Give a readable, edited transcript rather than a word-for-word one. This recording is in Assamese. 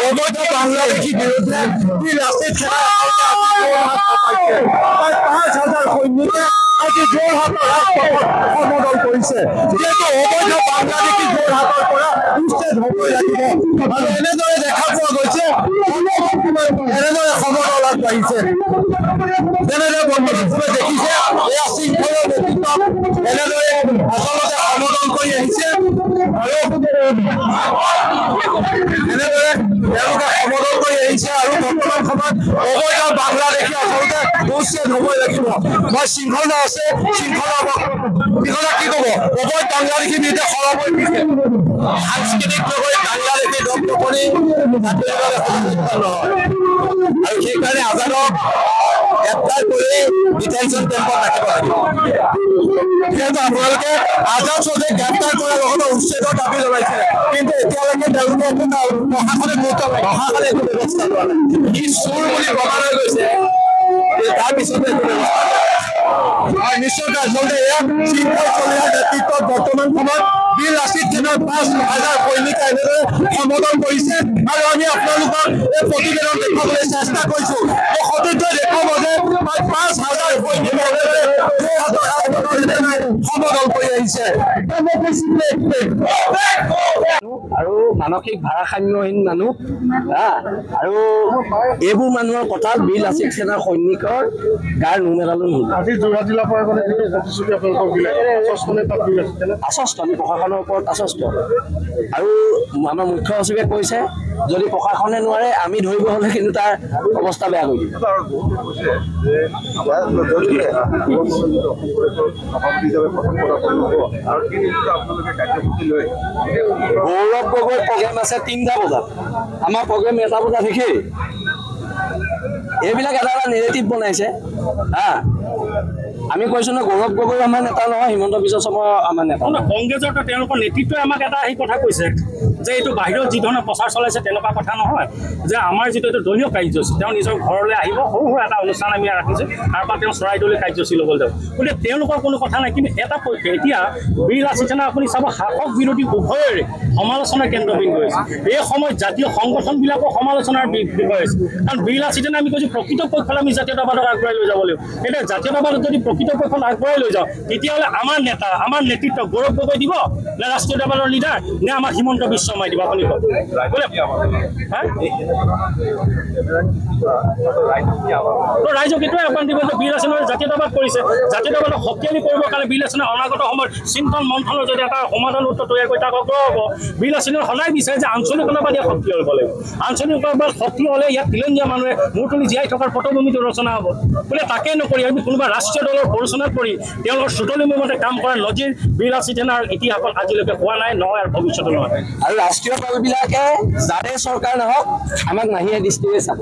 অবৈধ বাংলাদেশী বিৰুদ্ধে বীৰ লাচিত সেনাই ৫,০০০ সৈনিকে আজি যোৰহাটৰ ৰাজপথত সমদল কৰিছে। যিহেতু অবৈধ বাংলাদেশী যোৰহাটৰ পৰা উচ্ছেদ হ'বই লাগিব আৰু এনেদৰে দেখা পোৱা গৈছে এনেদৰে সমদল আগবাঢ়িছে। যেনেদৰে বৰ্তমানে দেখিছে এয়া শৃংখলৰ নেতৃত্বত এনেদৰে আচলতে সমদল কৰি আহিছে আৰু এনেদৰে তেওঁলোকে সমদল কৰি আহিছে আৰু বৰ্তমান সময়ত অবৈধ বাংলাদেশী আচলতে উচ্ছেদ হ'বই লাগিব। মই শৃংখলা আছে শৃংখলা কি ক'ব অবৈধ বাংলাদেশী বিৰুদ্ধে সৰবৈ দিছে সাংস্কৃতিক নগৰী বাংলাদেশী দপ্তৰি নহয় আৰু সেইকাৰণে আজাদক গ্ৰেপ্তাৰ কৰি ডিটেনশ্যন কেম্পত ৰাখিব লাগিব। যিহেতু আপোনালোকে আজাদ চৌধুৰীক গ্ৰেপ্তাৰ কৰাৰ লগতে উচ্ছেদৰ দাবী জনাইছিলে কিন্তু এতিয়ালৈকে তেওঁলোকে প্ৰশাসনে গুৰুত্ব প্ৰশাসনে একো ব্যৱস্থা লোৱা নাই। কি চোৰ বুলি প্ৰমাণ হৈ গৈছে তাৰপিছতে একো ব্যৱস্থা নিশ্চয়কৈ আচলতে এয়া শৃংখল চলিহাৰ নেতৃত্বত বৰ্তমান সময়ত বীৰ লাচিত সেনাৰ ৫,০০০ সৈনিকে এনেদৰে সমদল কৰিছে আৰু আমি আপোনালোকক এই প্ৰতিবেদন দেখুৱাবলৈ চেষ্টা কৰিছো। এই সতীৰ্থই দেখুৱাব যে ৫,০০০ সৈনিকে এনেদৰে সমদল কৰি আহিছে আৰু মানসিক ভাৰসাম্যহীন মানুহ আৰু এইবোৰ মানুহৰ কথাত বীৰ লাচিত সেনাৰ সৈনিকৰ গাৰ নোমেলালো আজি যোৰহাট জিলা প্ৰশাসনে আশ্বস্ত আমি প্ৰশাসনৰ ওপৰত আশ্বস্ত আৰু আমাৰ মুখ্য সচিবে কৈছে যদি প্ৰশাসনে নোৱাৰে আমি ধৰিব হ'লে কিন্তু তাৰ অৱস্থা বেয়া কৰি দিম। গৌৰৱ গগৈ প্ৰগ্ৰেম আছে ৩টা বজাত আমাৰ প্ৰগ্ৰেম এটা বজাত শেষেই। এইবিলাক এটা এটা নেৰেটিভ বনাইছে আমি কৈছো ন গৌৰৱ গগৈ আমাৰ নেতা নহয় হিমন্ত বিশ্ব শৰ্মা আমাৰ নেতা। কংগ্ৰেছৰ তেওঁলোকৰ নেতৃত্বই আমাক এটা সেই কথা কৈছে যে এইটো বাহিৰত যি ধৰণে প্ৰচাৰ চলাইছে তেনেকুৱা কথা নহয় যে আমাৰ যিটো এইটো দলীয় কাৰ্যসূচী তেওঁ নিজৰ ঘৰলৈ আহিব সৰু সৰু এটা অনুষ্ঠান আমি ৰাখিছোঁ তাৰপৰা তেওঁ চৰাইদেউলৈ কাৰ্যসূচী ল'বলৈ যাব গতিকে তেওঁলোকৰ কোনো কথা নাই। কিন্তু এটা পক্ষে এতিয়া বীৰ লাচিত সেনা আপুনি চাব শাসক বিৰোধী উভয়ৰে সমালোচনাৰ কেন্দ্ৰবিন্দু হৈছে। এই সময়ত জাতীয় সংগঠনবিলাকো সমালোচনাৰ বিষয় হৈছে কাৰণ বীৰ লাচিত সেনা আমি কৈছোঁ প্ৰকৃত পক্ষলৈ আমি জাতীয়তাবাদক আগবঢ়াই লৈ যাব লাগিব। এতিয়া জাতীয়তাবাদক যদি প্ৰকৃত পক্ষলৈ আগবঢ়াই লৈ যাওঁ তেতিয়াহ'লে আমাৰ নেতা আমাৰ নেতৃত্ব গৌৰৱ গগৈ দিব নে ৰাষ্ট্ৰীয়তাবাদৰ লিডাৰ নে আমাৰ হিমন্ত বিশ্ব শৰ্মাই দিব আপুনি কওক ৰাইজক এইটোৱে আহ্বান দিব যে বীৰ লাচিতে জাতীয়তাবাদ কৰিছে জাতীয়তাবাদক শক্তিশালী কৰিবৰ কাৰণে বীৰ লাচিতে অনাগত সময়ত চিন্তন মন্থনৰ যদি এটা সমাধান উত্তৰ তৈয়াৰ কৰি তাক অগ্ৰহ হ'ব। বীৰ লাচিতে সদায় বিচাৰে যে আঞ্চলিকতাবাদ ইয়াত শক্তি হ'ব লাগিব আঞ্চলিকতাবাদ শক্তি হ'লে ইয়াত তিলঞ্জীয়া মানুহে মূৰ তুলি জীয়াই থকাৰ পটভূমিটো ৰচনা হ'ব বোলে তাকে নকৰি আমি কোনোবা ৰাষ্ট্ৰীয় দলৰ পৰিচালনাত কৰি তেওঁলোকৰ চুটলি মতে কাম কৰাৰ নজিৰ বীৰ লাচিত সেনাৰ ইতিহাসত আজিলৈকে হোৱা নাই নহয় আৰু ভৱিষ্যতে নহয়। আৰু ৰাষ্ট্ৰীয় দলবিলাকে যাৰে চৰকাৰ নহওক আমাক নাহিয়ে দৃষ্টিৰে চাব।